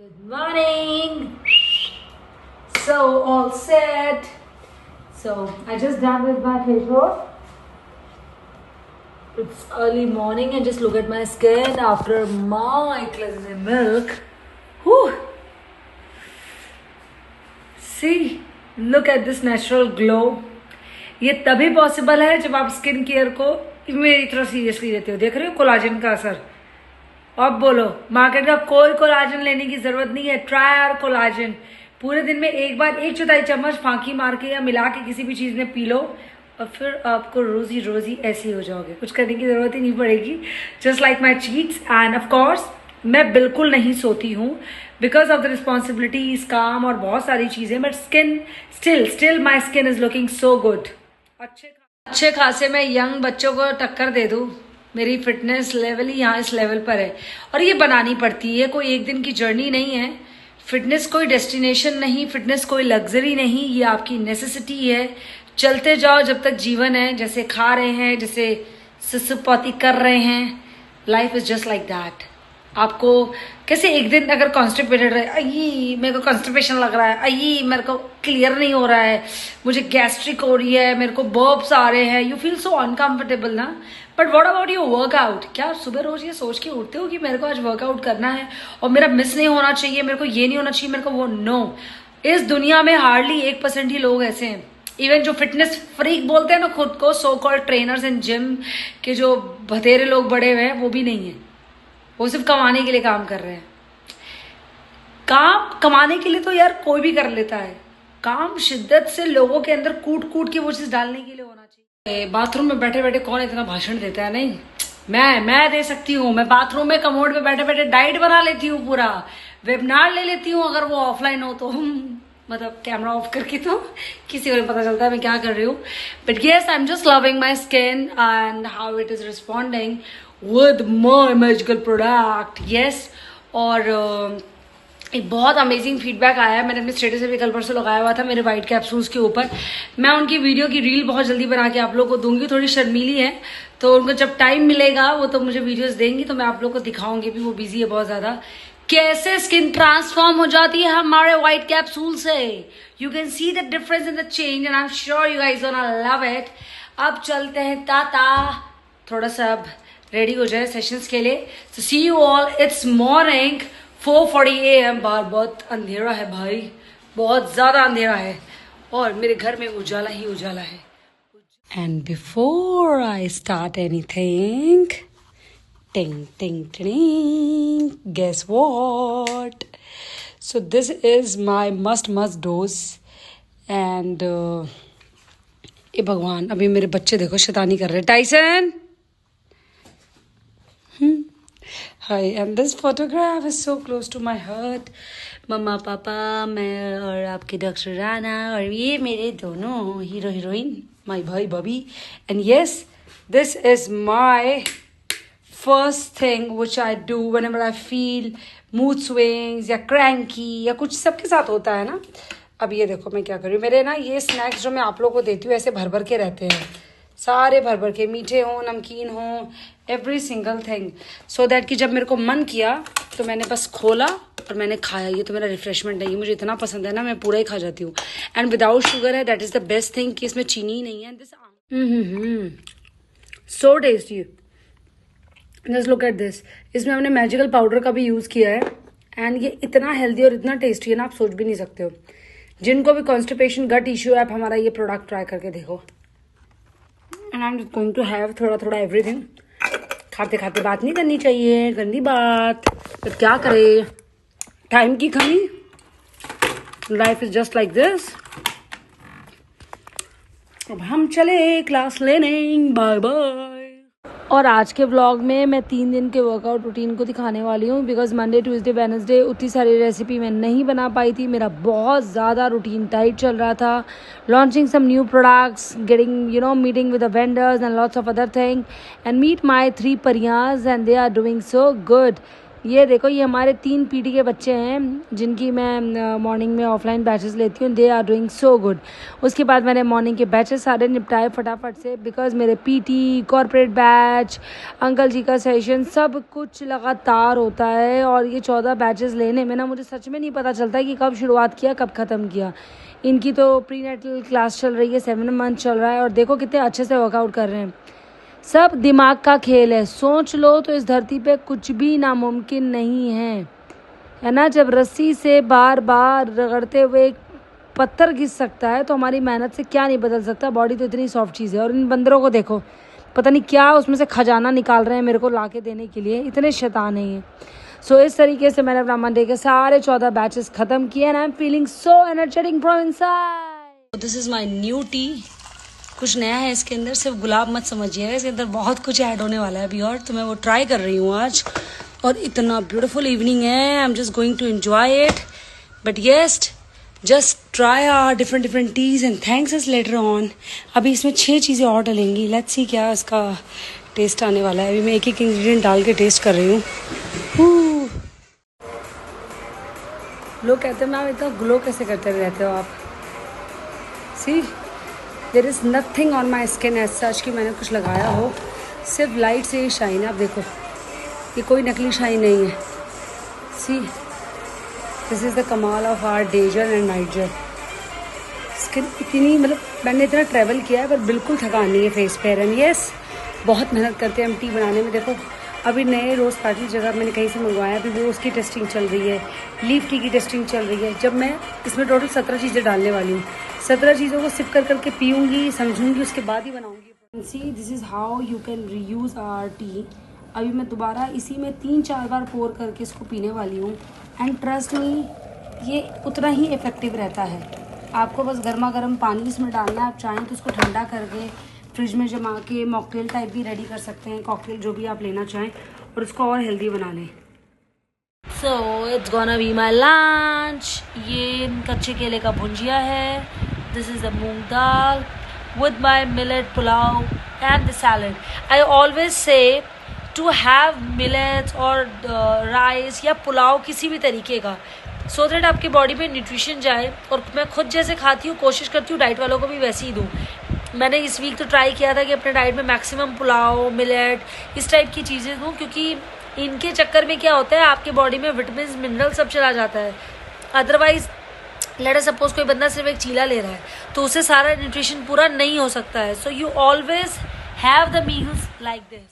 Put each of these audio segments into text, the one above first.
Good morning. So all set. So I just done with my facial. It's early morning and just look at my skin after my cleansing milk. Whew. See, look at this natural glow. ये तभी possible है जब आप skin care को मेरी तरह seriously लेते हो. देख रहे हो कोलाजन का असर. अब बोलो, मार्केट का कोई कोलाजन लेने की जरूरत नहीं है. Try our collagen. पूरे दिन में एक बार 1/4 चम्मच फांकी मार के या मिला के किसी भी चीज में पी लो और फिर आपको रोजी रोजी ऐसी हो जाओगे. कुछ करने की जरूरत ही नहीं पड़ेगी. Just like my cheeks. End of course मैं बिल्कुल नहीं सोती हूँ बिकॉज ऑफ द रिस्पॉन्सिबिलिटीज, काम और बहुत सारी चीजें. But skin still my skin is looking so good. अच्छे खासे मैं यंग बच्चों को टक्कर दे दूं. मेरी फिटनेस लेवल ही यहाँ इस लेवल पर है और ये बनानी पड़ती है. कोई एक दिन की जर्नी नहीं है. फिटनेस कोई डेस्टिनेशन नहीं, फिटनेस कोई लग्जरी नहीं, ये आपकी नेसेसिटी है. चलते जाओ जब तक जीवन है. जैसे खा रहे हैं, जैसे सुसुपौती कर रहे हैं. Life is just like that. आपको कैसे एक दिन अगर कॉन्स्टिपेटेड रहे, अयी मेरे को कॉन्स्टिपेशन लग रहा है, अयी मेरे को क्लियर नहीं हो रहा है, मुझे गैस्ट्रिक हो रही है, मेरे को बर्ब्स आ रहे हैं, यू फील सो अनकंफर्टेबल ना. But what about your workout? क्या सुबह रोज ये सोच के उठते हो कि मेरे को आज वर्कआउट करना है और मेरा मिस नहीं होना चाहिए, मेरे को ये नहीं होना चाहिए, मेरे को वो? नो. इस दुनिया में हार्डली 1% ही लोग ऐसे हैं. इवन जो फिटनेस फ्रीक बोलते हैं ना खुद को, so called trainers in gym के जो बतेरे लोग बड़े हुए हैं, वो भी नहीं है. वो सिर्फ कमाने के लिए काम कर रहे हैं. काम कमाने के लिए तो यार कोई भी कर लेता है. काम शिद्दत से लोगों के अंदर कूट कूट के वो चीज डालने के लिए होना चाहिए. बाथरूम में बैठे बैठे कौन इतना भाषण देता है? नहीं, मैं दे सकती हूँ. मैं बाथरूम में कमोड पे बैठे बैठे डाइट बना लेती हूँ, पूरा वेबिनार ले लेती हूँ अगर वो ऑफलाइन हो तो. मतलब कैमरा ऑफ करके तो किसी को नहीं पता चलता है मैं क्या कर रही हूँ. But yes, I am just loving my skin and how it is responding with my magical product. yes. और एक बहुत अमेजिंग फीडबैक आया है. मैंने अपने स्टेटस में भी कल परसों लगाया हुआ था मेरे वाइट कैप्सूल्स के ऊपर. मैं उनकी वीडियो की रील बहुत जल्दी बना के आप लोगों को दूंगी. थोड़ी शर्मीली है तो उनको जब टाइम मिलेगा वो तो मुझे वीडियोस देंगी तो मैं आप लोग को दिखाऊंगी भी. वो बिजी है बहुत ज्यादा. कैसे स्किन ट्रांसफॉर्म हो जाती है हमारे व्हाइट कैप्सूल से. You can see the difference in the change and I am sure you guys gonna love it. अब चलते हैं टाटा. थोड़ा सा अब रेडी हो जाए सेशंस के लिए. तो see you all. It's morning 4:40 AM. बाहर बहुत अंधेरा है भाई, बहुत ज्यादा अंधेरा है और मेरे घर में उजाला ही उजाला है. And before I start anything, ting ting ting, guess what? So this is my must dose. And ये भगवान, अभी मेरे बच्चे देखो शैतानी कर रहे हैं. Tyson, Hi, and this photograph is so close to my heart. मम्मा पापा, मैं और आपके डॉक्टर राना और ये मेरे दोनों हीरो हीरोइन, माय भाई Bobby. And yes, this is my first thing which I do whenever I feel mood swings या cranky या कुछ. सबके साथ होता है ना. अब ये देखो मैं क्या कर रही हूँ. मेरे ना ये स्नैक्स जो मैं आप लोगों को देती हूँ ऐसे भर भर के रहते हैं, सारे भर भर के, मीठे हों नमकीन हों, every single thing. So that कि जब मेरे को मन किया तो मैंने बस खोला और मैंने खाया. ये तो मेरा रिफ्रेशमेंट है. ये मुझे इतना पसंद है ना, मैं पूरा ही खा जाती हूँ. एंड विदाउट शुगर है. That is the best thing कि इसमें चीनी ही नहीं है. This so tasty. Just look at this. इसमें हमने मैजिकल पाउडर का भी यूज़ किया है एंड ये इतना हेल्दी और इतना टेस्टी है ना, आप सोच भी नहीं सकते हो. जिनको भी कॉन्स्टिपेशन, गट इश्यू है, आप हमारा ये प्रोडक्ट ट्राई करके देखो. And I am going to have थोड़ा थोड़ा एवरीथिंग. खाते खाते बात नहीं करनी चाहिए, गंदी बात. तो क्या करे, टाइम की कमी. Life is just like this. अब हम चले क्लास लेने. Bye bye. और आज के व्लॉग में मैं 3 दिन के वर्कआउट रूटीन को दिखाने वाली हूँ बिकॉज मंडे ट्यूसडे वेडनेसडे उतनी सारी रेसिपी मैं नहीं बना पाई थी. मेरा बहुत ज़्यादा रूटीन टाइट चल रहा था. Launching some new products, getting meeting with the vendors and lots of other thing. And meet my 3 परियाज and they are doing so good. ये देखो, ये हमारे 3 पीटी के बच्चे हैं जिनकी मैं मॉर्निंग में ऑफलाइन बैचेस लेती हूँ. They are doing so good. उसके बाद मैंने मॉर्निंग के बैचेस सारे निपटाए फटाफट से, बिकॉज मेरे पीटी, कॉर्पोरेट बैच, अंकल जी का सेशन, सब कुछ लगातार होता है. और ये 14 बैचेस लेने में ना मुझे सच में नहीं पता चलता है कि कब शुरुआत किया कब ख़त्म किया. इनकी तो प्री नेटल क्लास चल रही है, 7 मंथ चल रहा है, और देखो कितने अच्छे से वर्कआउट कर रहे हैं. सब दिमाग का खेल है. सोच लो तो इस धरती पे कुछ भी नामुमकिन नहीं है ना. जब रस्सी से बार बार रगड़ते हुए एक पत्थर घिस सकता है तो हमारी मेहनत से क्या नहीं बदल सकता. बॉडी तो इतनी सॉफ्ट चीज़ है. और इन बंदरों को देखो, पता नहीं क्या उसमें से खजाना निकाल रहे हैं मेरे को ला के देने के लिए. इतने शैतान हैं ये. सो इस तरीके से मैंने अपना मंडे के सारे 14 बैचेस ख़त्म किए and I am feeling so energetic from inside. This is my new T. कुछ नया है इसके अंदर, सिर्फ गुलाब मत समझिएगा, इसके अंदर बहुत कुछ ऐड होने वाला है अभी और. तो मैं वो ट्राई कर रही हूँ आज. और इतना ब्यूटीफुल इवनिंग है. I am just going to enjoy it. But yes, just try our different teas and thanks us later on. अभी इसमें 6 चीज़ें और डलेंगी. लेट्स सी क्या इसका टेस्ट आने वाला है. अभी मैं एक एक इंग्रेडिएंट डाल के टेस्ट कर रही हूँ. लोग कहते हैं मैम इतना ग्लो कैसे करते रहते हो आप. See, there is nothing on my skin as such कि मैंने कुछ लगाया हो. सिर्फ लाइट से ही शाइन है. आप देखो, ये कोई नकली शाइन नहीं है. सी, दिस इज़ द कमाल of our day gel and night gel. Skin इतनी, मतलब मैंने इतना ट्रैवल किया है पर बिल्कुल थकान नहीं है फेस पे. एंड यस, बहुत मेहनत करते हैं हम टी बनाने में. देखो, अभी नए रोज़ पार्टी जगह मैंने कहीं से मंगवाया, अभी वो उसकी टेस्टिंग चल रही है. लीफ टी की टेस्टिंग चल रही है. जब मैं इसमें टोटल 17 चीज़ें डालने वाली हूँ. 17 चीज़ों को सिप कर करके पीऊँगी, समझूंगी, उसके बाद ही बनाऊँगी. See, this is how you can reuse our tea. अभी मैं दोबारा इसी में 3-4 बार पोर करके इसको पीने वाली हूँ. एंड ट्रस्ट मी, ये उतना ही इफ़ेक्टिव रहता है. आपको बस गर्मा गर्म पानी इसमें डालना है. आप चाहें तो इसको ठंडा करके फ्रिज में जमा के मॉकटेल टाइप भी रेडी कर सकते हैं. कॉकटेल जो भी आप लेना चाहें, और उसको और हेल्दी बना लें. So it's gonna be my lunch. ये कच्चे केले का भुंजिया है. This is the moong dal with my millet pulao and the salad. I always say to have millets or rice या पुलाव किसी भी तरीके का, so that आपके बॉडी में न्यूट्रिशन जाए. और मैं खुद जैसे खाती हूँ कोशिश करती हूँ डाइट वालों को भी वैसे ही दूँ. मैंने इस वीक तो ट्राई किया था कि अपने डाइट में मैक्सिमम पुलाव, मिलेट, इस टाइप की चीज़ें दूँ, क्योंकि इनके चक्कर में क्या होता है, आपके बॉडी में विटामिन मिनरल सब चला जाता है. अदरवाइज लेट अस सपोज कोई बंदा सिर्फ एक चीला ले रहा है तो उसे सारा न्यूट्रिशन पूरा नहीं हो सकता है. So you always have the meals like this.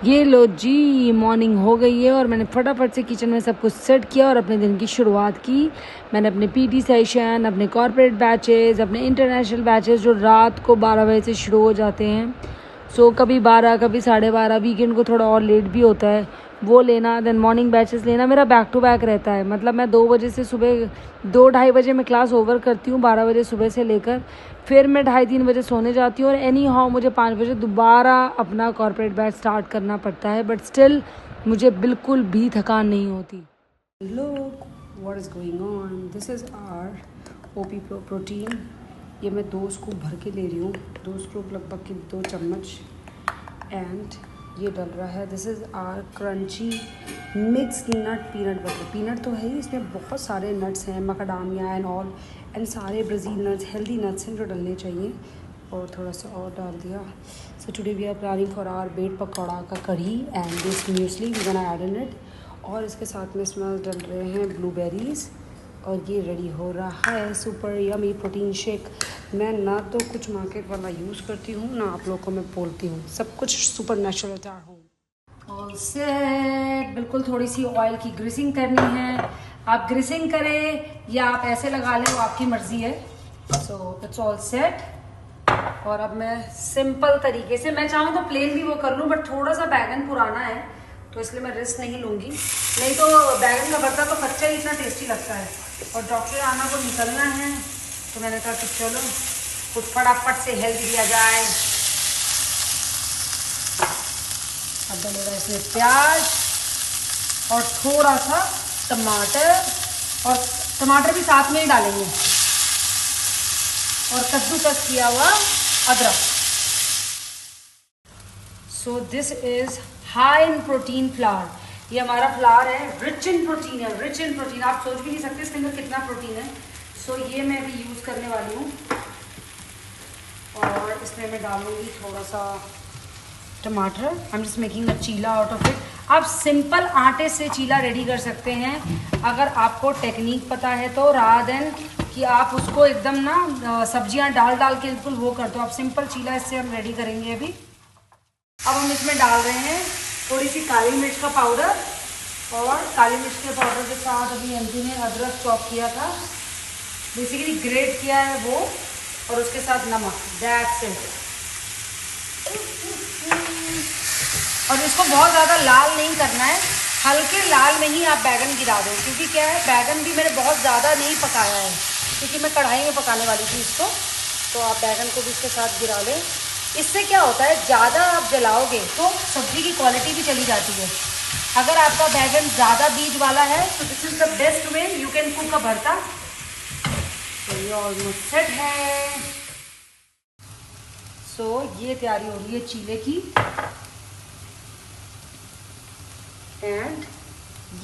ये लो जी, मॉर्निंग हो गई है और मैंने फटाफट से किचन में सब कुछ सेट किया और अपने दिन की शुरुआत की. मैंने अपने पीटी सेशन, अपने कॉर्पोरेट बैचेस, अपने इंटरनेशनल बैचेस जो रात को 12 बजे से शुरू हो जाते हैं, सो कभी 12, कभी 12:30, वीकेंड को थोड़ा और लेट भी होता है, वो लेना. देन मॉर्निंग बैचेस लेना. मेरा बैक टू बैक रहता है. मतलब मैं 2 बजे से सुबह 2-2:30 बजे मैं क्लास ओवर करती हूँ, 12 बजे सुबह से लेकर. फिर मैं 2:30-3 बजे सोने जाती हूँ. और एनी हाउ मुझे 5 बजे दोबारा अपना कॉर्पोरेट बैच स्टार्ट करना पड़ता है. बट स्टिल मुझे बिल्कुल भी थकान नहीं होती. Look what is going on. This is our OP protein. ये मैं 2 स्कूप भर के ले रही हूँ. 2 स्कूप लगभग की 2 चम्मच. एंड ये डल रहा है. This is our crunchy mix nut peanut butter. Peanut तो है ही, इसमें बहुत सारे नट्स हैं, मकाडामिया एंड ऑल, एंड सारे ब्राज़ील नट्स, हेल्दी नट्स हैं जो डलने चाहिए. और थोड़ा सा और डाल दिया. So today we are planning for our bread pakora का kadhi and this muesli we gonna add in it. और इसके साथ में इसमें डल रहे हैं ब्लूबेरीज़. और ये रेडी हो रहा है सुपर यमी प्रोटीन शेक. मैं ना तो कुछ मार्केट वाला यूज़ करती हूँ, ना आप लोगों को मैं बोलती हूँ. सब कुछ सुपर नेचुरल तैयार हूँ. All set. बिल्कुल थोड़ी सी ऑयल की ग्रीसिंग करनी है. आप ग्रीसिंग करें या आप ऐसे लगा लें, वो आपकी मर्ज़ी है. So it's all set. और अब मैं सिंपल तरीके से, मैं चाहूँ तो प्लेन भी वो कर लूँ, बट थोड़ा सा बैगन पुराना है तो इसलिए मैं रिस्क नहीं लूँगी. नहीं तो बैगन का भरता तो कच्चा ही इतना टेस्टी लगता है. और डॉक्टर आना को निकलना है तो मैंने कहा कि चलो कुछ फटाफट से हेल्प दिया जाए. अब डलेगा इसमें प्याज और थोड़ा सा टमाटर, और टमाटर भी साथ में ही डालेंगे, और कद्दूकस किया हुआ अदरक. सो this is high in protein flower. ये हमारा फ्लावर है, रिच इन प्रोटीन है, रिच इन प्रोटीन। आप सोच भी नहीं सकते इसके अंदर कितना प्रोटीन है। सो ये मैं अभी यूज़ करने वाली हूँ और इसमें मैं डालूँगी थोड़ा सा टमाटर। I am just making a chilla out of it. आप सिंपल आटे से चीला रेडी कर सकते हैं अगर आपको टेक्निक पता है तो, रादर देन कि आप उसको एकदम ना सब्जियां डाल के बिल्कुल वो कर दो। आप सिंपल चीला इससे हम रेडी करेंगे अभी। अब हम इसमें डाल रहे हैं थोड़ी सी काली मिर्च का पाउडर, और काली मिर्च के पाउडर के साथ अभी आंटी ने अदरक चॉप किया था, बेसिकली ग्रेट किया है वो, और उसके साथ नमक, दैट्स इट। और इसको बहुत ज़्यादा लाल नहीं करना है, हल्के लाल में ही आप बैगन गिरा दो, क्योंकि क्या है बैगन भी मैंने बहुत ज़्यादा नहीं पकाया है, क्योंकि मैं कढ़ाई में पकाने वाली थी इसको। तो आप बैगन को भी इसके साथ गिरा लें। इससे क्या होता है, ज़्यादा आप जलाओगे तो सब्ज़ी की क्वालिटी भी चली जाती है। अगर आपका बैगन ज़्यादा बीज वाला है तो this is the best way you can cook a bharta. तो ये ऑलमोस्ट सेट है। सो ये तैयारी हो रही है चीले की। एंड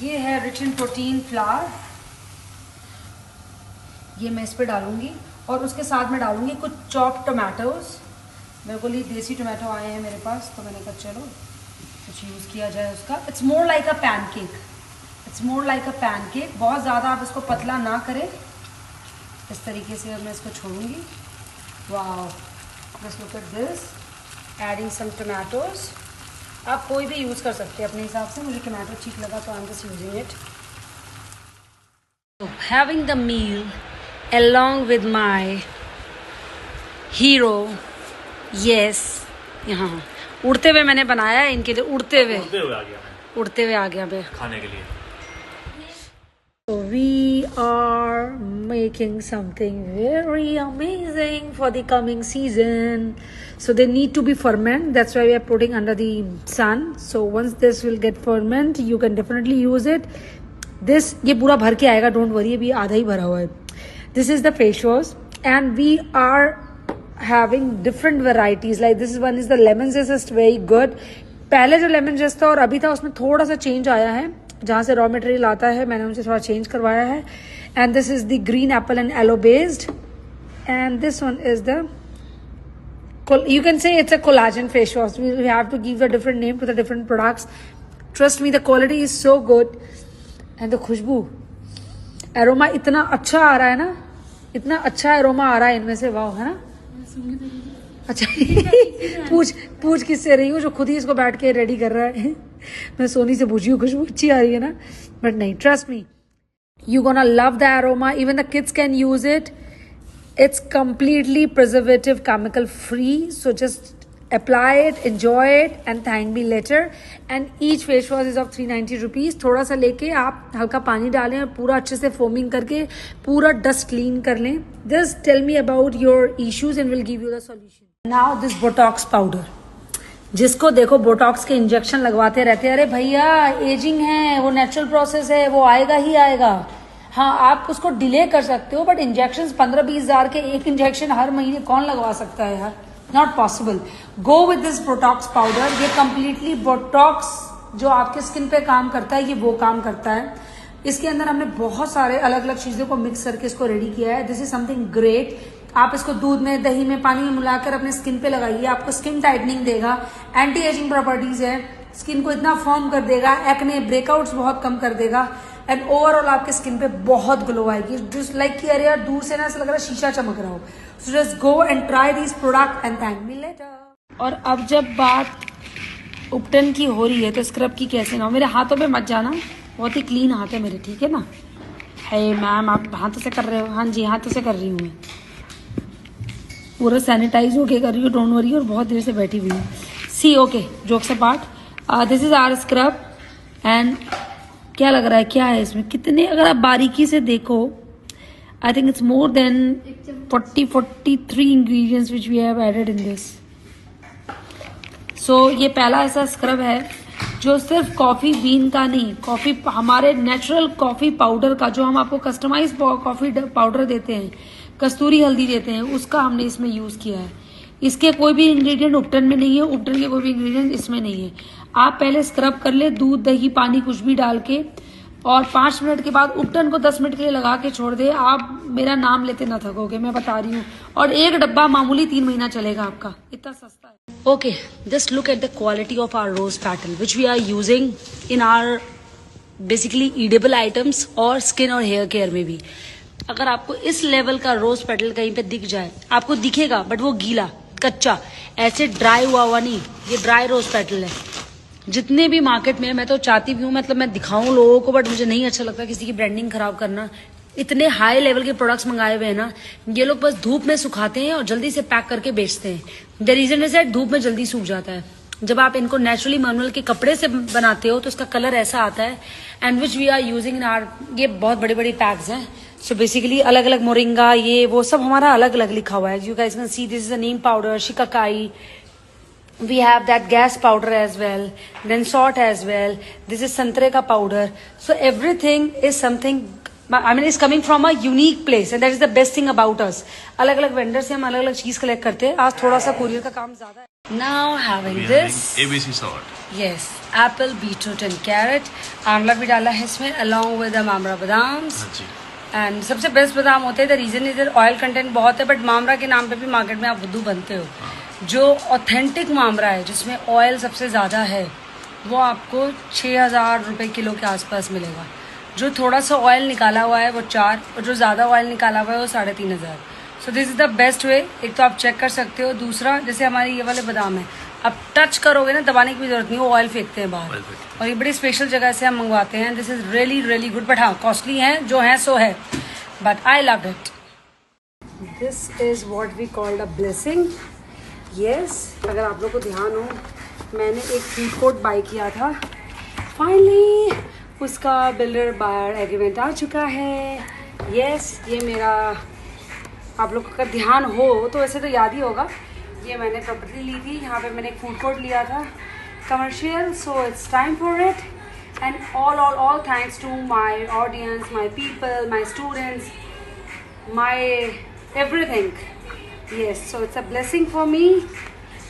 ये है रिच इन प्रोटीन फ्लावर, ये मैं इस पर डालूंगी, और उसके साथ में डालूंगी कुछ चॉप टमाटोज। मेरे को लिए देसी टमाटो आए हैं मेरे पास, तो मैंने कहा चलो कुछ यूज़ किया जाए उसका। It's more like a pancake, it's more like a pancake. बहुत ज़्यादा आप इसको पतला ना करें, इस तरीके से मैं इसको छोड़ूंगी। Wow, just look at this, adding some tomatoes. आप कोई भी यूज़ कर सकते हैं अपने हिसाब से, मुझे टमाटो ठीक लगा तो I am just using it. Having the meal along with my hero, yes, यहाँ उड़ते हुए मैंने बनाया है इनके लिए, उड़ते हुए आ गया मैं खाने के लिए। So we are making something very amazing for the coming season. So they need to be ferment. That's why we are putting under the sun. So once this will get ferment, you can definitely use it. This ये पूरा भर के आएगा, don't worry, अभी आधा ही भरा हुआ है। This is the face wash, and we are having different varieties. Like this one is the lemon zest, very good. पहले जो lemon zest था और अभी था उसमें थोड़ा सा चेंज आया है, जहाँ से रॉ मटेरियल आता है मैंने उनसे थोड़ा चेंज करवाया है। And this is the green apple and aloe based, and this one is the, you can say it's a collagen face wash. We have to give a different name to the different products. Trust me, the quality is so good, and the खुशबू, aroma इतना अच्छा आ रहा है ना, इतना अच्छा aroma आ रहा है इनमें से, वाह, है ना। अच्छा पूछ किससे रही हूँ जो खुद ही इसको बैठ के रेडी कर रहा है। मैं सोनी से पूछी हूँ खुशबू अच्छी आ रही है ना, बट नहीं, trust me, you gonna love the aroma, even the kids can use it. It's completely preservative, chemical free, so just apply it, enjoy it and thank me later. And each face wash is of 390 rupees. थोड़ा सा लेके आप हल्का पानी डालें और पूरा अच्छे से फोमिंग करके पूरा डस्ट क्लीन कर लें। Just tell me about your issues and we'll give you the solution. Now this botox powder, जिसको देखो बोटॉक्स के इंजेक्शन लगवाते रहते हैं, अरे भैया एजिंग है, वो नेचुरल प्रोसेस है, वो आएगा ही आएगा। हाँ, आप उसको डिले कर सकते हो, बट इंजेक्शन 15-20 हजार के एक इंजेक्शन हर महीने कौन लगवा सकता है यार, not possible. Go with this Botox powder. ये कंप्लीटली बोटॉक्स जो आपके स्किन पे काम करता है, ये वो काम करता है। इसके अंदर हमने बहुत सारे अलग अलग चीजों को मिक्स करके इसको रेडी किया है। This is something great. आप इसको दूध में, दही में, पानी में मिलाकर अपने स्किन पे लगाइए, आपको स्किन टाइटनिंग देगा, एंटी एजिंग प्रॉपर्टीज है, स्किन को इतना फॉर्म कर देगा, एक्ने ब्रेकआउट्स बहुत कम कर देगा, एंड ओवरऑल आपके स्किन पे बहुत ग्लो आएगी। जस्ट लाइक कि अरे यार दूर से ना ऐसा लग रहा है शीशा चमक रहा हो। So just go and try this product and thank me later. और अब जब बात उपटन की हो रही है तो स्क्रब की कैसे ना हो। मेरे हाथों पे मत जाना, बहुत ही क्लीन हाथ है मेरे, ठीक है ना। है मैम, आप हाथों से कर रहे हो? हाँ जी, हाथों से कर रही हूँ मैं, पूरा सैनिटाइज होके कर रही हूँ, डोंट वरी। और बहुत देर से बैठी हुई हूँ। See okay, jokes apart, this is our scrub. And क्या लग रहा है, क्या है इसमें, कितने, अगर आप बारीकी से देखो, I think it's more than 43 ingredients which we have added in this. So ये पहला ऐसा स्क्रब है जो सिर्फ कॉफी बीन का नहीं, कॉफी, हमारे नेचुरल कॉफी पाउडर का, जो हम आपको कस्टमाइज कॉफी पाउडर देते हैं, कस्तूरी हल्दी देते हैं, उसका हमने इसमें यूज किया है। इसके कोई भी इंग्रेडिएंट उपटन में नहीं है, उपटन के कोई भी इंग्रेडिएंट इसमें नहीं है। आप पहले स्क्रब कर ले, दूध दही पानी कुछ भी डाल के, और 5 मिनट के बाद उपटन को 10 मिनट के लिए लगा के छोड़ दे। आप मेरा नाम लेते ना थकोगे, मैं बता रही हूँ। और एक डब्बा मामूली 3 महीना चलेगा आपका, इतना सस्ता है। Okay, just look at the quality of our rose petal which we are using in our basically edible items और स्किन और हेयर केयर में भी। अगर आपको इस लेवल का रोज पेटल कहीं पे दिख जाए, आपको दिखेगा बट वो गीला कच्चा, ऐसे ड्राई हुआ नहीं, ये ड्राई रोज पेटल है। जितने भी मार्केट में, मैं तो चाहती भी हूँ मतलब मैं दिखाऊं लोगों को, बट मुझे नहीं अच्छा लगता किसी की ब्रांडिंग खराब करना। इतने हाई लेवल के प्रोडक्ट्स मंगाए हुए हैं ना, ये लोग बस धूप में सुखाते हैं और जल्दी से पैक करके बेचते हैं। द रीजन इज दैट धूप में जल्दी सूख जाता है। जब आप इनको नेचुरली मैनुअल के कपड़े से बनाते हो तो इसका कलर ऐसा आता है, and which we are using in our, ये बहुत बड़े बड़े पैक्स हैं। सो बेसिकली अलग अलग मोरिंगा, ये वो सब हमारा अलग अलग लिखा हुआ है। You guys can see this is a Neem powder, shikakai, we have that gas powder as well, then salt as well, this is संतरे का powder. So everything is something, I mean is coming from a unique place and that is the best thing about us. अलग अलग vendor से हम अलग अलग चीज collect करते हैं। आज थोड़ा सा कुरियर का काम ज्यादा है। Now having this ABC salt. yes, apple, beetroot and carrot, आंवला भी डाला है इसमें along with the mamra badams. And सबसे बेस्ट बादाम होते हैं। The reason is oil content बहुत है, बट मामरा के नाम पे भी मार्केट में आप बुद्धू बनते हो। जो ऑथेंटिक मामरा है जिसमें ऑयल सबसे ज़्यादा है, वो आपको 6,000 रुपये किलो के आसपास मिलेगा। जो थोड़ा सा ऑयल निकाला हुआ है वो 4, और जो ज़्यादा ऑयल निकाला हुआ है वो 3,500। So this is the best वे। एक तो आप चेक कर सकते हो, दूसरा जैसे हमारे ये वाले बादाम है, अब टच करोगे ना, दबाने की भी जरूरत नहीं, वो ऑयल फेंकते हैं बाहर। और ये बड़ी स्पेशल जगह से हम मंगवाते हैं। This is really really good, but हाँ कॉस्टली है, जो है सो है, but I love it. This is what we called a blessing. Yes, अगर आप लोग को ध्यान हो, मैंने एक फूड कोर्ट बाय किया था, फाइनली उसका बिल्डर बायर एग्रीमेंट आ चुका है। यस, ये मेरा, आप लोग को अगर ध्यान हो तो वैसे तो याद ही होगा, ये मैंने प्रॉपर्टी ली थी, यहाँ पे मैंने एक फूड कोर्ट लिया था commercial. So it's time for it, and all thanks to my audience, my people, my students, my everything. Yes, so it's a blessing for me.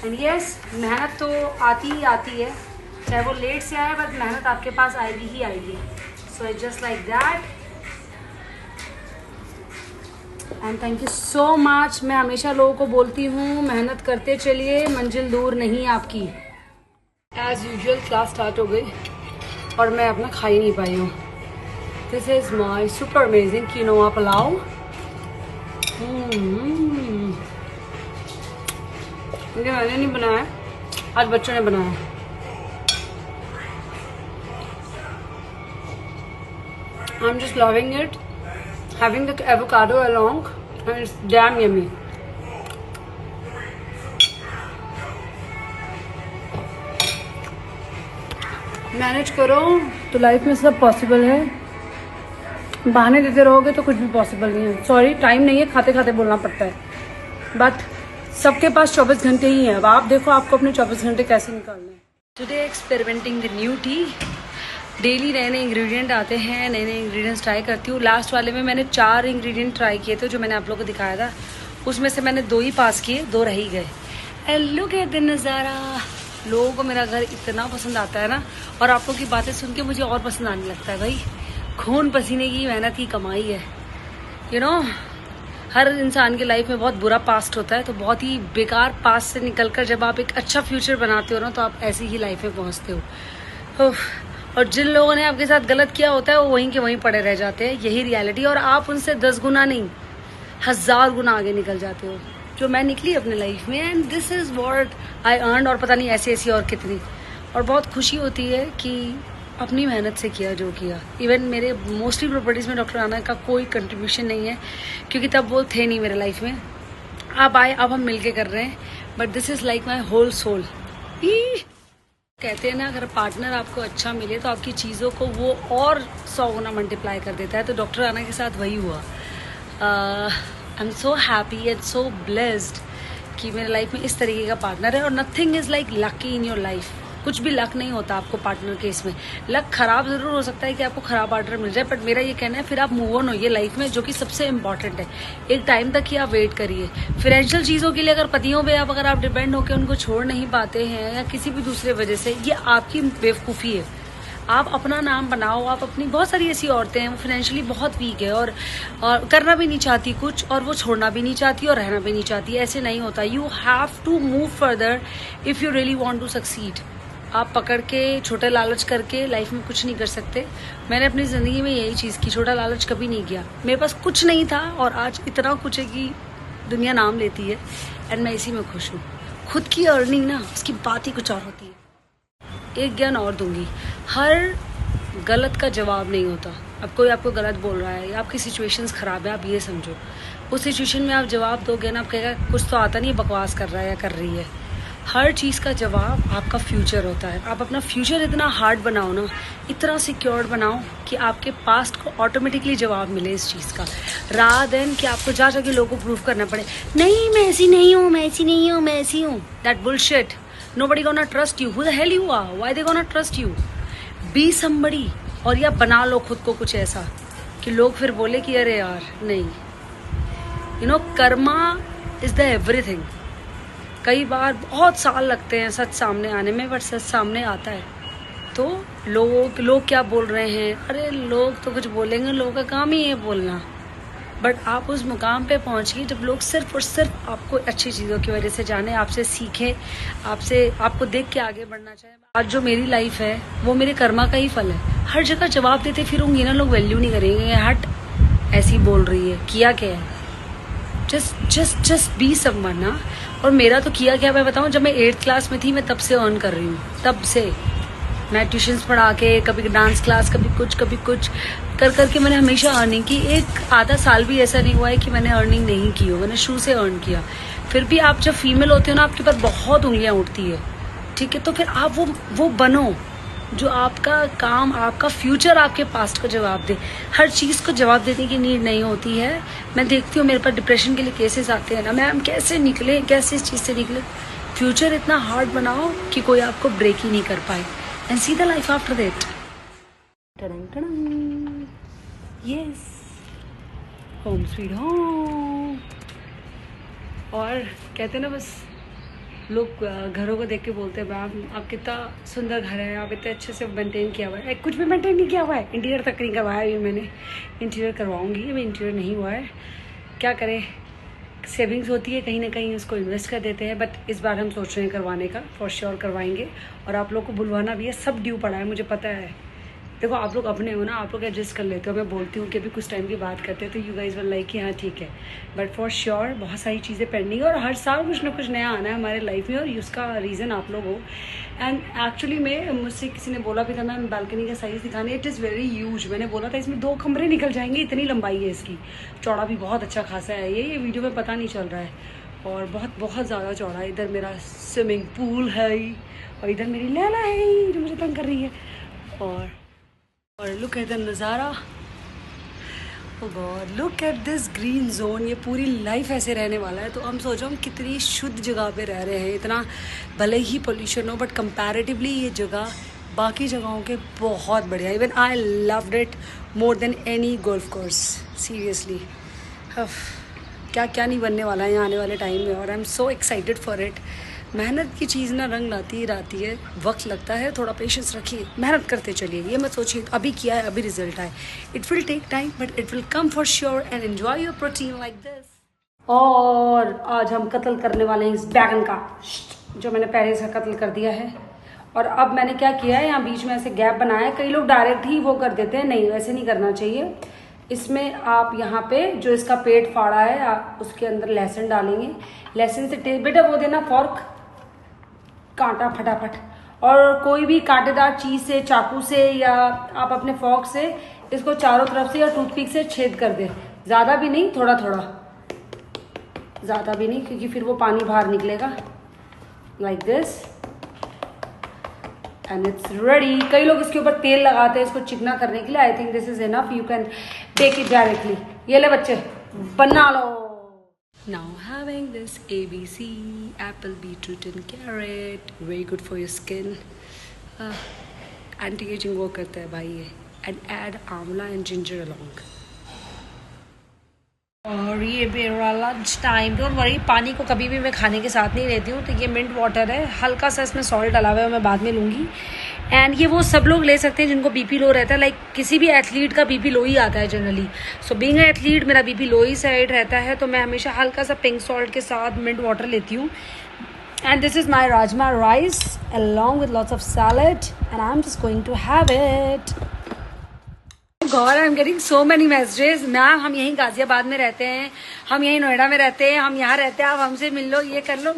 And yes, मेहनत तो आती ही आती है, चाहे वो लेट से आए, बट मेहनत आपके पास आएगी ही आएगी। So it's just like that, and thank you so much. मैं हमेशा लोगों को बोलती हूँ, मेहनत करते चलिए, मंजिल दूर नहीं आपकी। एज यूजुअल क्लास स्टार्ट हो गई और मैं अपना खा ही नहीं पाई हूँ। This is my super amazing quinoa pulao. ये मैंने नहीं बनाया, आज बच्चों ने बनाया। I am just loving it, having the avocado along, and it's damn yummy. Manage करो तो लाइफ में सब पॉसिबल है, बहाने देते रहोगे तो कुछ भी पॉसिबल नहीं है। सॉरी, टाइम नहीं है, खाते खाते बोलना पड़ता है, बट सबके पास 24 घंटे ही है। अब आप देखो आपको अपने 24 घंटे कैसे निकालने हैं। Today experimenting the new T. Daily नए नए इंग्रेडिएंट आते हैं, नए नए इंग्रेडिएंट्स ट्राई करती हूँ। लास्ट वाले में मैंने 4 इंग्रेडिएंट ट्राई किए थे, जो मैंने आप लोगों को दिखाया था। उसमें से मैंने 2 ही पास किए, 2 रह ही गए। एंड लुक एट द नज़ारा। लोगों को मेरा घर इतना पसंद आता है ना, और आप लोगों की बातें सुन के मुझे और पसंद आने लगता है। भाई, खून पसीने की मेहनत की कमाई है। यू नो, हर इंसान की लाइफ में बहुत बुरा पास्ट होता है, तो बहुत ही बेकार पास्ट से निकलकर जब आप एक अच्छा फ्यूचर बनाते हो ना, तो आप ऐसी ही लाइफ में पहुँचते हो। और जिन लोगों ने आपके साथ गलत किया होता है, वो वहीं के वहीं पड़े रह जाते हैं। यही रियलिटी, और आप उनसे 10 गुना नहीं, 1000 गुना आगे निकल जाते हो, जो मैं निकली अपने लाइफ में। And this is what I earn, और पता नहीं ऐसी ऐसी और कितनी। और बहुत खुशी होती है कि अपनी मेहनत से किया जो किया। इवन मेरे मोस्टली प्रॉपर्टीज़ में डॉक्टर आना का कोई कंट्रीब्यूशन नहीं है, क्योंकि तब वो थे नहीं मेरे लाइफ में। अब आए, अब हम मिलके कर रहे हैं, but this is like my whole soul. कहते हैं ना, अगर पार्टनर आपको अच्छा मिले तो आपकी चीज़ों को वो और 100 गुना मल्टीप्लाई कर देता है। तो डॉक्टर आना के साथ वही हुआ। I am so happy and so blessed कि मेरे लाइफ में इस तरीके का पार्टनर है। और nothing is like lucky in your life. कुछ भी लक नहीं होता आपको पार्टनर के इसमें। लक खराब जरूर हो सकता है कि आपको खराब पार्टनर मिल जाए, बट मेरा ये कहना है फिर आप मूव ऑन होइए लाइफ में, जो कि सबसे इंपॉर्टेंट है। एक टाइम तक ही आप वेट करिए। फाइनेंशियल चीज़ों के लिए अगर पतियों पे अगर आप डिपेंड होकर उनको छोड़ नहीं पाते हैं या किसी भी दूसरे वजह से, ये आपकी बेवकूफ़ी है। आप अपना नाम बनाओ। आप अपनी, बहुत सारी ऐसी औरतें हैं वो फाइनेंशियली बहुत वीक है और करना भी नहीं चाहती कुछ, और वो छोड़ना भी नहीं चाहती और रहना भी नहीं चाहती। ऐसे नहीं होता। You have to move further if you really want to succeed. आप पकड़ के छोटे लालच करके लाइफ में कुछ नहीं कर सकते। मैंने अपनी ज़िंदगी में यही चीज़ की, छोटा लालच कभी नहीं किया। मेरे पास कुछ नहीं था और आज इतना कुछ है कि दुनिया नाम लेती है, एंड मैं इसी में खुश हूँ। खुद की अर्निंग ना, उसकी बात ही कुछ और होती है। एक ज्ञान और दूंगी, हर गलत का जवाब नहीं होता। अब कोई आपको गलत बोल रहा है या आपकी सिचुएशंस ख़राब है, आप ये समझो उस सिचुएशन में आप जवाब दोगे ना, आप कहेगा कुछ तो आता नहीं, बकवास कर रहा है या कर रही है। हर चीज़ का जवाब आपका फ्यूचर होता है। आप अपना फ्यूचर इतना हार्ड बनाओ ना, इतना सिक्योर बनाओ कि आपके पास्ट को ऑटोमेटिकली जवाब मिले इस चीज़ का, रादर देन कि आपको जा जाके लोगों को प्रूव करना पड़े, नहीं मैं ऐसी नहीं हूँ, मैं ऐसी नहीं हूँ, मैं ऐसी हूँ। That bullshit. Nobody gonna trust you. Who the hell you are? Why they gonna trust you? Be somebody. और या बना लो खुद को कुछ ऐसा कि लोग फिर बोले कि अरे यार नहीं। Karma is the everything. कई बार बहुत साल लगते हैं सच सामने आने में, बट सच सामने आता है तो लोग क्या बोल रहे हैं, अरे लोग तो कुछ बोलेंगे, लोगों का काम ही है बोलना। बट आप उस मुकाम पे पहुंचिए जब लोग सिर्फ और सिर्फ आपको अच्छी चीज़ों की वजह से जाने, आपसे सीखें, आपको देख के आगे बढ़ना चाहें। आज जो मेरी लाइफ है वो मेरे कर्मा का ही फल है। हर जगह जवाब देते फिरूंगी ना, लोग वैल्यू नहीं करेंगे, हट ऐसी बोल रही है, किया क्या है। जस्ट बी समवन ना। और मेरा तो किया क्या मैं बताऊं, जब मैं 8th क्लास में थी मैं तब से अर्न कर रही हूँ। तब से मैं ट्यूशन्स पढ़ा के, कभी डांस क्लास, कभी कुछ कर करके मैंने हमेशा अर्निंग की। एक आधा साल भी ऐसा नहीं हुआ है कि मैंने अर्निंग नहीं की हो, मैंने शुरू से अर्न किया। फिर भी आप जब फीमेल होते हो ना, आपके ऊपर बहुत उंगलियां उठती है, ठीक है। तो फिर आप वो बनो जो आपका काम, आपका फ्यूचर आपके पास्ट को जवाब दे। हर चीज़ को जवाब देने की नीड नहीं होती है। मैं देखती हूँ मेरे पास डिप्रेशन के लिए केसेस आते हैं ना, मैम कैसे निकले, कैसे इस चीज़ से निकले। फ्यूचर इतना हार्ड बनाओ कि कोई आपको ब्रेक ही नहीं कर पाए, and see the life after that. Yes, home sweet home. और कहते हैं ना, बस लोग घरों को देख के बोलते हैं मैम आप कितना सुंदर घर है, आप इतने अच्छे से मेंटेन किया हुआ है। कुछ भी मेंटेन नहीं किया हुआ है, इंटीरियर तक नहीं करवाया है मैंने। इंटीरियर करवाऊंगी, अभी इंटीरियर नहीं हुआ है, क्या करें। सेविंग्स होती है, कहीं ना कहीं उसको इन्वेस्ट कर देते हैं। बट इस बार हम सोच रहे हैं करवाने का, फॉर श्योर करवाएंगे। और आप लोग को बुलवाना भी है, सब ड्यू पड़ा है, मुझे पता है। देखो आप लोग अपने हो ना, आप लोग एडजस्ट कर लेते हो। मैं बोलती हूँ कि अभी कुछ टाइम की बात करते हैं तो यू गाइज विल लाइक कि हाँ ठीक है, बट फॉर श्योर बहुत सारी चीज़ें पेंडिंग है और हर साल कुछ ना कुछ नया आना है हमारे लाइफ में, और उसका रीज़न आप लोग हो। एंड एक्चुअली में मुझसे किसी ने बोला भी था मैम बालकनी का साइज़ दिखाने, इट इज़ वेरी ह्यूज। मैंने बोला था इसमें 2 कमरे निकल जाएंगे, इतनी लंबाई है इसकी। चौड़ा भी बहुत अच्छा खासा है, ये वीडियो में पता नहीं चल रहा है, और बहुत ज़्यादा चौड़ा है। इधर मेरा स्विमिंग पूल है और इधर मेरी लैला है जो मुझे तंग कर रही है। और लुक एट द नज़ारा, oh god, look at this green zone. ये पूरी लाइफ ऐसे रहने वाला है। तो हम सोचो हम कितनी शुद्ध जगह पे रह रहे हैं, इतना भले ही पोल्यूशन हो, बट कंपैरेटिवली ये जगह बाकी जगहों के बहुत बढ़िया। Even I loved it more than any golf course, seriously. क्या नहीं बनने वाला है यहाँ आने वाले टाइम में, और I am so excited for it. मेहनत की चीज़ ना रंग लाती ही रहती है, वक्त लगता है, थोड़ा पेशेंस रखिए, मेहनत करते चलिए। ये मत सोचिए अभी किया है अभी रिजल्ट आए, it will take time but it will come for sure. And enjoy your protein like this. और आज हम कत्ल करने वाले हैं इस बैगन का, जो मैंने पहले से कत्ल कर दिया है। और अब मैंने क्या किया है, यहाँ बीच में ऐसे गैप बनाया है। कई लोग डायरेक्ट ही वो कर देते हैं, नहीं वैसे नहीं करना चाहिए। इसमें आप यहाँ पे जो इसका पेट फाड़ा है आप उसके अंदर लहसुन डालेंगे। लहसुन से टेस्ट, बेटा वो देना फॉर्क, कांटा फटाफट। और कोई भी कांटेदार चीज़ से, चाकू से या आप अपने फॉर्क से इसको चारों तरफ से या टूथपिक से छेद कर दें। ज़्यादा भी नहीं, थोड़ा थोड़ा, ज़्यादा भी नहीं, क्योंकि फिर वो पानी बाहर निकलेगा। Like this and it's ready. कई लोग इसके ऊपर तेल लगाते हैं इसको चिकना करने के लिए। I think this is enough, you can take it directly. ये ले बच्चे, बना लो। Now having this ABC, apple, beetroot and carrot, very good for your skin. Anti ageing work करता है भाई ये. एंड ऐड आंवला एंड जिंजर अलॉन्ग. और ये मेरा लंच टाइम. डोंट वरी, पानी को कभी भी मैं खाने के साथ नहीं लेती हूँ. तो ये मिंट वाटर है, हल्का सा इसमें सॉल्ट डाला हुआ है, मैं बाद में लूँगी. एंड ये वो सब लोग ले सकते हैं जिनको बीपी लो रहता है. लाइक किसी भी एथलीट का बीपी लो ही आता है जनरली. सो बीइंग एथलीट मेरा बीपी लो ही साइड रहता है, तो मैं हमेशा हल्का सा पिंक सॉल्ट के साथ मिंट वाटर लेती हूँ. And this is my rajma rice along with lots of salad and I'm just going to have it. God, I'm getting so many messages. Ma'am हम यहीं गाजियाबाद में रहते हैं, हम यहीं नोएडा में रहते हैं, हम यहाँ रहते हैं, आप हमसे मिल लो, ये कर लो.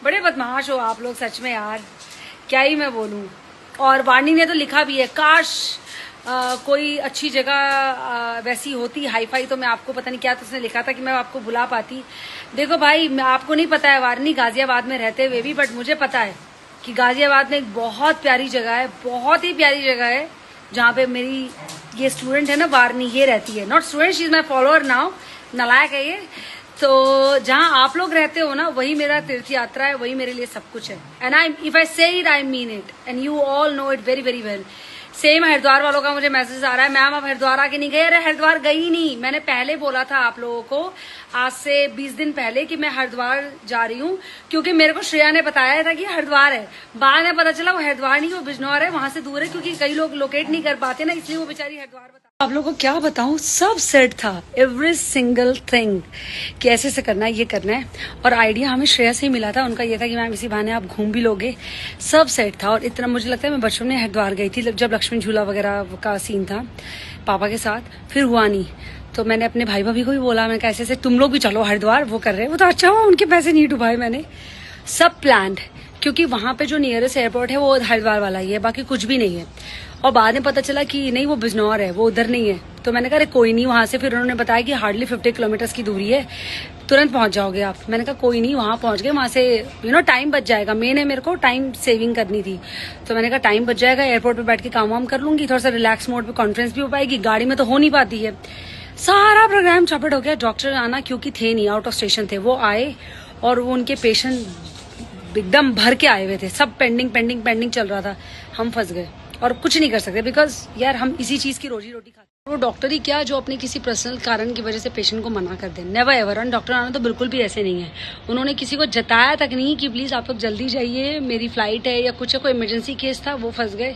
बड़े बदमाश हो आप लोग सच में यार, क्या ही मैं बोलूँ. और वाणी ने तो लिखा भी है, काश कोई अच्छी जगह वैसी होती हाई फाई, तो मैं आपको पता नहीं क्या तो उसने लिखा था कि मैं आपको बुला पाती. देखो भाई, आपको नहीं पता है वारनी गाजियाबाद में रहते हुए भी, बट मुझे पता है कि गाजियाबाद में एक बहुत प्यारी जगह है, बहुत ही प्यारी जगह है, जहाँ पे मेरी ये स्टूडेंट है ना वारनी, ये रहती है. Not student, she is my follower now. नालायक है ये. तो जहाँ आप लोग रहते हो ना, वही मेरा तीर्थ यात्रा है, वही मेरे लिए सब कुछ है. एंड आई इफ आई से it I mean it and you all know it very very well. Same Haridwar वालों का मुझे मैसेज आ रहा है, मैम आप हरिद्वार आके नहीं गए. अरे हरिद्वार गई नहीं, मैंने पहले बोला था आप लोगों को आज से 20 दिन पहले कि मैं हरिद्वार जा रही हूँ, क्योंकि मेरे को श्रेया ने बताया था कि हरिद्वार है. बाद में पता चला वो हरिद्वार नहीं, वो बिजनौर है, वहां से दूर है, क्योंकि कई लोग लोकेट नहीं कर पाते ना, इसलिए वो बेचारी हरिद्वार बता. आप लोगों को क्या बताऊं, सब सेट था, एवरी सिंगल थिंग कि ऐसे से करना है, ये करना है. और आइडिया हमें श्रेया से ही मिला था. उनका ये था कि मैम इसी बहाने आप घूम भी लोगे. सब सेट था. और इतना मुझे लगता है मैं बचपन में हरिद्वार गई थी जब लक्ष्मण झूला वगैरह का सीन था पापा के साथ, फिर हुआ नहीं. तो मैंने अपने भाई भाभी को भी बोला, मैंने कहा ऐसे तुम लोग भी चलो हरिद्वार. वो कर रहे हैं, वो तो अच्छा हुआ, उनके पैसे नहीं डुबाए मैंने. सब प्लान्ड, क्योंकि वहां पे जो नियरेस्ट एयरपोर्ट है वो हरिद्वार वाला ही है, बाकी कुछ भी नहीं है. और बाद में पता चला कि नहीं वो बिजनौर है, वो उधर नहीं है. तो मैंने कहा अरे कोई नहीं, वहां से फिर उन्होंने बताया कि हार्डली 50 किलोमीटर की दूरी है, तुरंत पहुंच जाओगे आप. मैंने कहा कोई नहीं, वहां पहुंच गए, वहां से टाइम बच जाएगा. मेन है मेरे को टाइम सेविंग करनी थी, तो मैंने कहा टाइम बच जाएगा, एयरपोर्ट पे बैठ के काम वाम कर लूंगी, थोड़ा सा रिलैक्स मोड पे कॉन्फ्रेंस भी हो पाएगी. गाड़ी में तो हो नहीं पाती है. सारा प्रोग्राम चौपट हो गया. डॉक्टर आना क्योंकि थे नहीं, आउट ऑफ स्टेशन थे, वो आए और वो उनके पेशेंट एकदम भर के आए हुए थे. सब पेंडिंग पेंडिंग पेंडिंग चल रहा था. हम फंस गए और कुछ नहीं कर सकते, बिकॉज यार हम इसी चीज की रोजी रोटी खाते. वो डॉक्टर ही क्या जो अपने किसी पर्सनल कारण की वजह से पेशेंट को मना कर दे. Never ever. और डॉक्टर आना तो बिल्कुल भी ऐसे नहीं है. उन्होंने किसी को जताया तक नहीं कि प्लीज आप लोग जल्दी जाइए, मेरी फ्लाइट है या कुछ है, कोई इमरजेंसी केस था, वो फंस गए.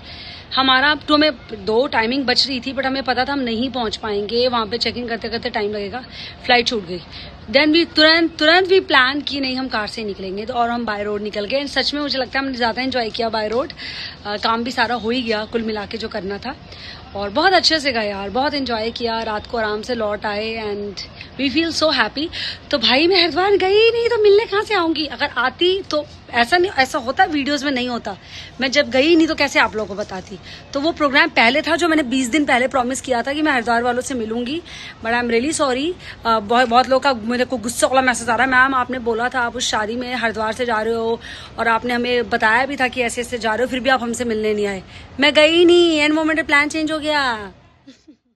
हमारा तो हमें 2 टाइमिंग बच रही थी, बट हमें पता था हम नहीं पहुंच पाएंगे, वहां पे चेकिंग करते करते टाइम लगेगा, फ्लाइट छूट गई. देन भी तुरंत भी प्लान की नहीं हम कार से निकलेंगे, तो और हम बाय रोड निकल गए. सच में मुझे लगता है हमने ज्यादा एंजॉय किया बाय रोड. काम भी सारा हो ही गया कुल मिला के जो करना था, और बहुत अच्छे से गए यार, बहुत एंजॉय किया. रात को आराम से लौट आए and we feel so happy. तो भाई मैं हरिद्वार गई ही नहीं, तो मिलने कहाँ से आऊंगी. अगर आती तो ऐसा होता, वीडियोस में नहीं होता. मैं जब गई नहीं तो कैसे आप लोगों को बताती. तो वो प्रोग्राम पहले था जो मैंने 20 दिन पहले प्रॉमिस किया था कि मैं हरिद्वार वालों से मिलूंगी. But I am really sorry. बहुत लोगों का मेरे को गुस्सा वाला मैसेज आ रहा है, मैम आपने बोला था आप उस शादी में हरिद्वार से जा रहे हो, और आपने हमें बताया भी था कि ऐसे ऐसे जा रहे हो, फिर भी आप हमसे मिलने नहीं आए. मैं गई नहीं, एंड मोमेंट पे प्लान चेंज हो गया.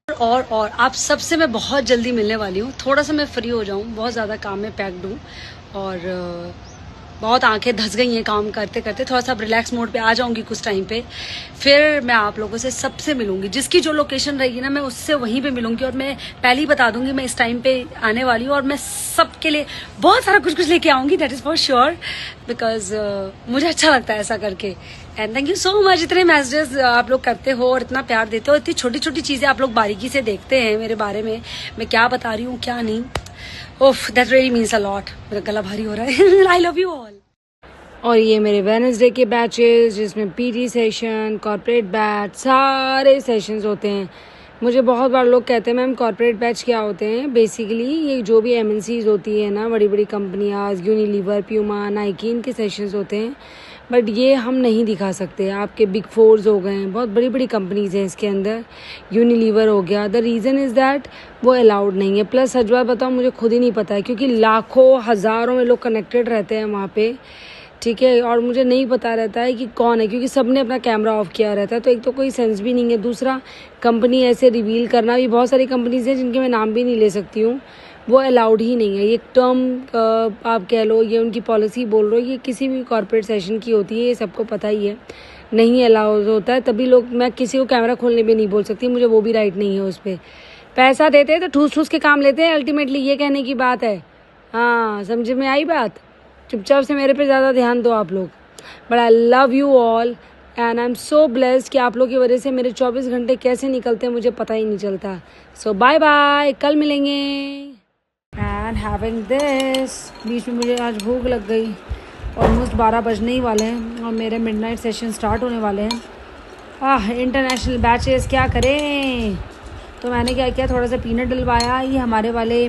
और आप सबसे मैं बहुत जल्दी मिलने वाली हूँ. थोड़ा सा मैं फ्री हो जाऊँ, बहुत ज़्यादा काम में पैक्ड हूँ और बहुत आंखें धस गई हैं काम करते करते. थोड़ा सा रिलैक्स मोड पे आ जाऊंगी कुछ टाइम पे, फिर मैं आप लोगों से सबसे मिलूंगी. जिसकी जो लोकेशन रहेगी ना, मैं उससे वहीं पे मिलूंगी. और मैं पहले ही बता दूंगी मैं इस टाइम पे आने वाली हूँ, और मैं सबके लिए बहुत सारा कुछ लेके आऊंगी, that is for sure, because मुझे अच्छा लगता है ऐसा करके. And thank you so much. इतने मैसेजेस आप लोग करते हो और इतना प्यार देते हो, इतनी छोटी छोटी चीजें आप लोग बारीकी से देखते हैं मेरे बारे में, मैं क्या बता रही हूँ क्या नहीं. ओफ, that really means a lot. मेरा गला भारी हो रहा है. I love you all. और ये मेरे वेडनेसडे के बैचेस, जिसमें पीटी सेशन, कॉर्पोरेट बैच, सारे सेशंस होते हैं. मुझे बहुत बार लोग कहते हैं मैम कॉर्पोरेट बैच क्या होते हैं. बेसिकली ये जो भी एमएनसीज होती है ना, बड़ी बड़ी कंपनियां, यूनिलीवर, प्यूमा, नाइकी, इनके सेशंस होते हैं. बट ये हम नहीं दिखा सकते. आपके बिग फोर्स हो गए, बहुत बड़ी बड़ी कंपनीज हैं इसके अंदर, यूनिलीवर हो गया. द रीज़न इज़ दैट वो अलाउड नहीं है. प्लस सच बात बताऊँ, मुझे खुद ही नहीं पता है, क्योंकि लाखों हज़ारों में लोग कनेक्टेड रहते हैं वहाँ पे, ठीक है. और मुझे नहीं पता रहता है कि कौन है, क्योंकि सबने अपना कैमरा ऑफ किया रहता है. तो एक तो कोई सेंस भी नहीं है. दूसरा, कंपनी ऐसे रिवील करना भी, बहुत सारी कंपनीज हैं जिनके मैं नाम भी नहीं ले सकती हूँ, वो अलाउड ही नहीं है. ये टर्म आप कह लो, ये उनकी पॉलिसी बोल रहे हो, ये किसी भी कॉर्पोरेट सेशन की होती है, ये सबको पता ही है. नहीं अलाउड होता है, तभी लोग, मैं किसी को कैमरा खोलने भी नहीं बोल सकती, मुझे वो भी राइट नहीं है उस पर। पैसा देते हैं तो ठूस ठूस के काम लेते हैं अल्टीमेटली, ये कहने की बात है। हाँ, समझ में आई बात? चुपचाप से मेरे पे ज़्यादा ध्यान दो आप लोग। But I love you all and I am so blessed कि आप लोग की वजह से मेरे 24 घंटे कैसे निकलते हैं मुझे पता ही नहीं चलता। सो बाय बाय, कल मिलेंगे। एंड हैविंग दिस, बीच में मुझे आज भूख लग गई। ऑलमोस्ट 12 बजने ही वाले हैं और मेरे मिडनाइट सेशन स्टार्ट होने वाले हैं। इंटरनेशनल बैचेस क्या करें, तो मैंने क्या किया, थोड़ा सा पीनट डलवाया। ये हमारे वाले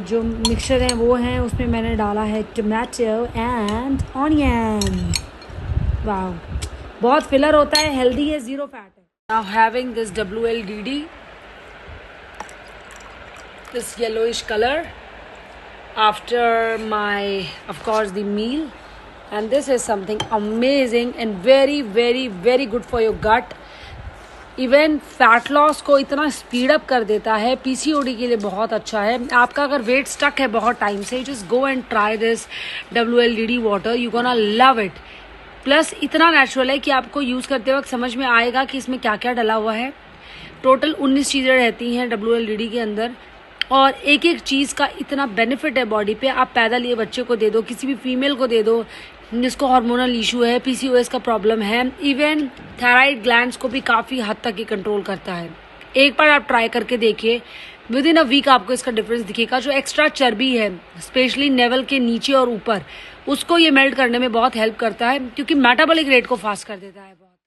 जो मिक्सचर हैं वो हैं, उसमें मैंने डाला है टमाटो एंड ऑनियन। वाह, बहुत फिलर होता है, हेल्दी है, ज़ीरो फैट है। Now having this WLDD, this yellowish color after my, of course, the meal, and this is something amazing and very very very good for your gut. Even fat loss को इतना speed up कर देता है, PCOD के लिए बहुत अच्छा है। आपका अगर वेट स्टक है बहुत टाइम से, just go and try this WLDD water, you gonna love it. Plus इतना नेचुरल है कि आपको यूज़ करते वक्त समझ में आएगा कि इसमें क्या क्या डला हुआ है। टोटल 19 चीज़ें रहती हैं WLDD के अंदर, और एक एक चीज़ का इतना बेनिफिट है बॉडी पे। आप पैदा लिए बच्चे को दे दो, किसी भी फीमेल को दे दो जिसको हार्मोनल इशू है, PCOS का प्रॉब्लम है, इवन थायराइड ग्लैंड्स को भी काफ़ी हद तक ये कंट्रोल करता है। एक बार आप ट्राई करके देखिए, विद इन अ वीक आपको इसका डिफरेंस दिखेगा। जो एक्स्ट्रा चर्बी है स्पेशली नेवल के नीचे और ऊपर, उसको ये मेल्ट करने में बहुत हेल्प करता है, क्योंकि मेटाबॉलिक रेट को फास्ट कर देता है बहुत।